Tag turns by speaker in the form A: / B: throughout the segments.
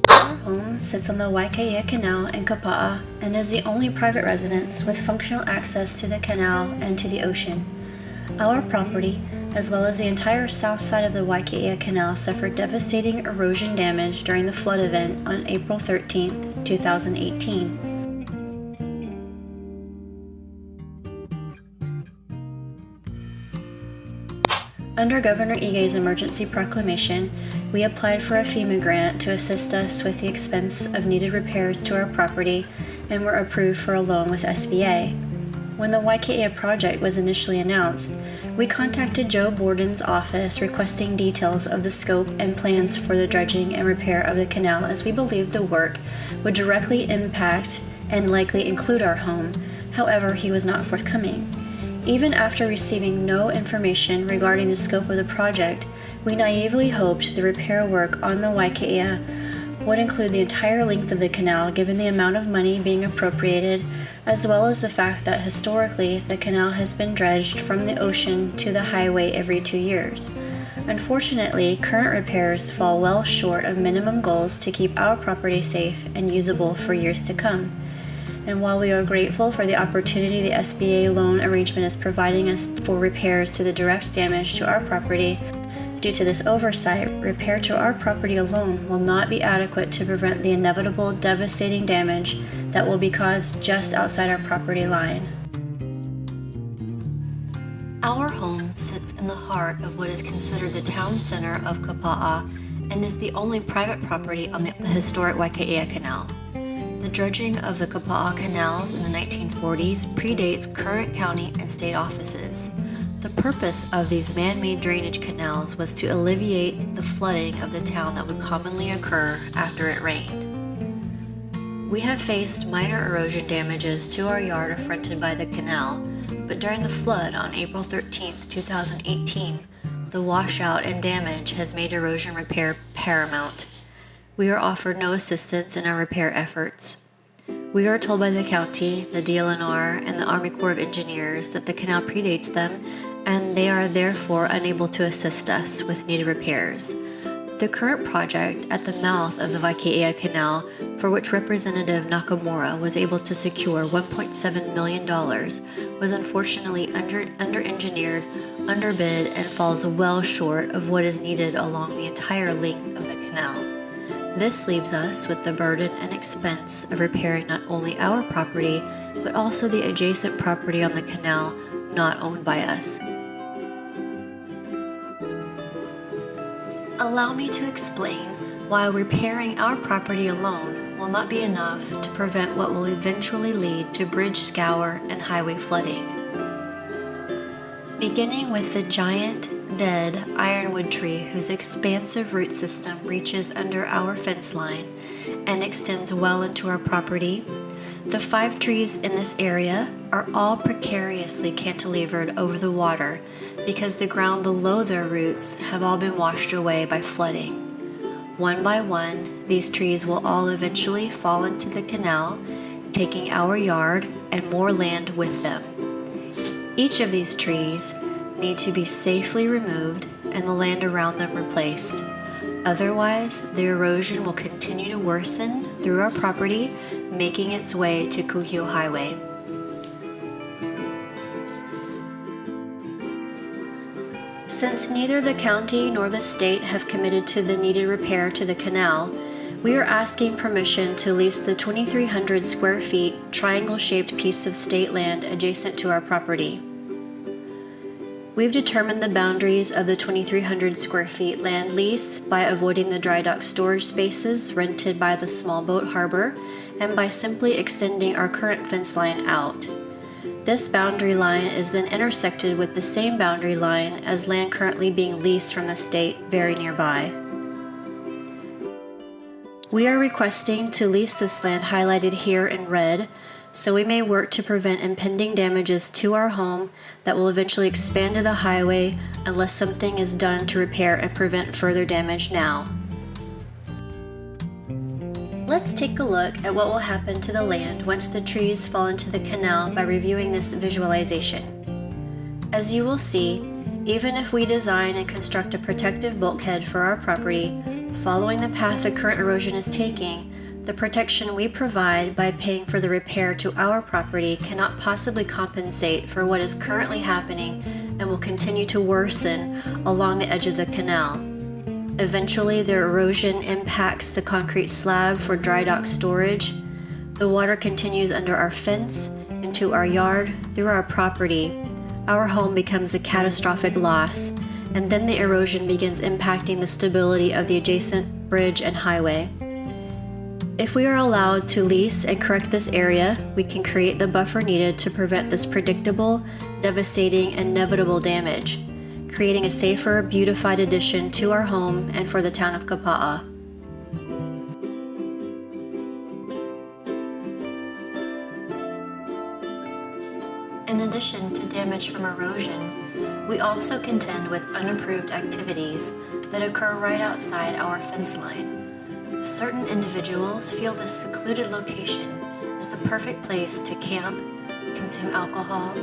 A: Our home sits on the Waika'ea Canal in Kapa'a and is the only private residence with functional access to the canal and to the ocean. Our property, as well as the entire south side of the Waika'ea Canal, suffered devastating erosion damage during the flood event on April 13, 2018. Under Governor Ige's emergency proclamation, we applied for a FEMA grant to assist us with the expense of needed repairs to our property and were approved for a loan with SBA. When the Waika'ea project was initially announced, we contacted Joe Borden's office requesting details of the scope and plans for the dredging and repair of the canal, as we believed the work would directly impact and likely include our home. However, he was not forthcoming. Even after receiving no information regarding the scope of the project, we naively hoped the repair work on the Waika'ea would include the entire length of the canal, given the amount of money being appropriated, as well as the fact that historically the canal has been dredged from the ocean to the highway every 2 years. Unfortunately, current repairs fall well short of minimum goals to keep our property safe and usable for years to come. And while we are grateful for the opportunity the SBA loan arrangement is providing us for repairs to the direct damage to our property, due to this oversight, repair to our property alone will not be adequate to prevent the inevitable devastating damage that will be caused just outside our property line. Our home sits in the heart of what is considered the town center of Kapa'a and is the only private property on the historic Waika'ea Canal. The dredging of the Kapa'a canals in the 1940s predates current county and state offices. The purpose of these man-made drainage canals was to alleviate the flooding of the town that would commonly occur after it rained. We have faced minor erosion damages to our yard fronted by the canal, but during the flood on April 13, 2018, the washout and damage has made erosion repair paramount. We are offered no assistance in our repair efforts. We are told by the county, the DLNR, and the Army Corps of Engineers that the canal predates them and they are therefore unable to assist us with needed repairs. The current project at the mouth of the Waika'ea Canal, for which Representative Nakamura was able to secure $1.7 million, was unfortunately under-engineered, underbid, and falls well short of what is needed along the entire length of the canal. This leaves us with the burden and expense of repairing not only our property, but also the adjacent property on the canal not owned by us. Allow me to explain why repairing our property alone will not be enough to prevent what will eventually lead to bridge scour and highway flooding. Beginning with the giant, dead ironwood tree whose expansive root system reaches under our fence line and extends well into our property, the 5 trees in this area are all precariously cantilevered over the water because the ground below their roots have all been washed away by flooding. One by one, these trees will all eventually fall into the canal, taking our yard and more land with them. Each of these trees need to be safely removed and the land around them replaced. Otherwise, the erosion will continue to worsen through our property, making its way to Kuhio Highway. Since neither the county nor the state have committed to the needed repair to the canal, we are asking permission to lease the 2,300 square feet triangle-shaped piece of state land adjacent to our property. We've determined the boundaries of the 2,300 square feet land lease by avoiding the dry dock storage spaces rented by the small boat harbor and by simply extending our current fence line out. This boundary line is then intersected with the same boundary line as land currently being leased from the state very nearby. We are requesting to lease this land highlighted here in red, so we may work to prevent impending damages to our home that will eventually expand to the highway unless something is done to repair and prevent further damage now. Let's take a look at what will happen to the land once the trees fall into the canal by reviewing this visualization. As you will see, Even if we design and construct a protective bulkhead for our property, following the path the current erosion is taking, the protection we provide by paying for the repair to our property cannot possibly compensate for what is currently happening and will continue to worsen along the edge of the canal. Eventually, the erosion impacts the concrete slab for dry dock storage. The water continues under our fence, into our yard, through our property. Our home becomes a catastrophic loss, and then the erosion begins impacting the stability of the adjacent bridge and highway. If we are allowed to lease and correct this area, we can create the buffer needed to prevent this predictable, devastating, and inevitable damage, creating a safer, beautified addition to our home and for the town of Kapa'a. In addition to damage from erosion, we also contend with unapproved activities that occur right outside our fence line. Certain individuals feel this secluded location is the perfect place to camp, consume alcohol,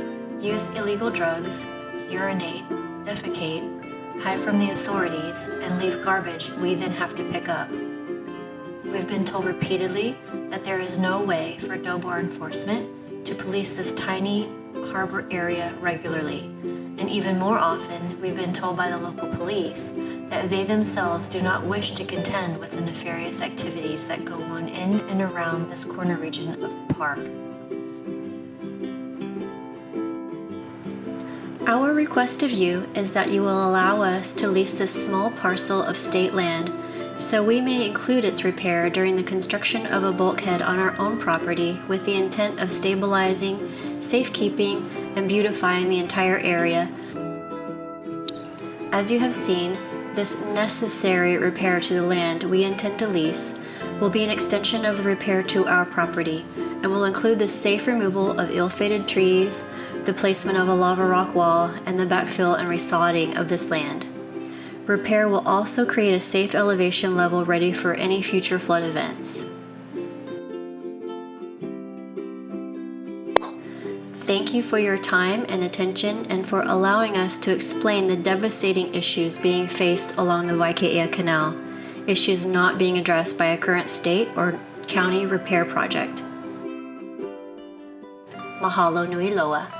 A: use illegal drugs, urinate, defecate, hide from the authorities, and leave garbage we then have to pick up. We've been told repeatedly that there is no way for DOBOR enforcement to police this tiny harbor area regularly, and even more often, we've been told by the local police that they themselves do not wish to contend with the nefarious activities that go on in and around this corner region of the park. Our request of you is that you will allow us to lease this small parcel of state land so we may include its repair during the construction of a bulkhead on our own property with the intent of stabilizing, safekeeping, and beautifying the entire area. As you have seen, this necessary repair to the land we intend to lease will be an extension of the repair to our property and will include the safe removal of ill-fated trees, the placement of a lava rock wall, and the backfill and resodding of this land. Repair will also create a safe elevation level ready for any future flood events. Thank you for your time and attention and for allowing us to explain the devastating issues being faced along the Waika'ea Canal, issues not being addressed by a current state or county repair project. Mahalo nui loa.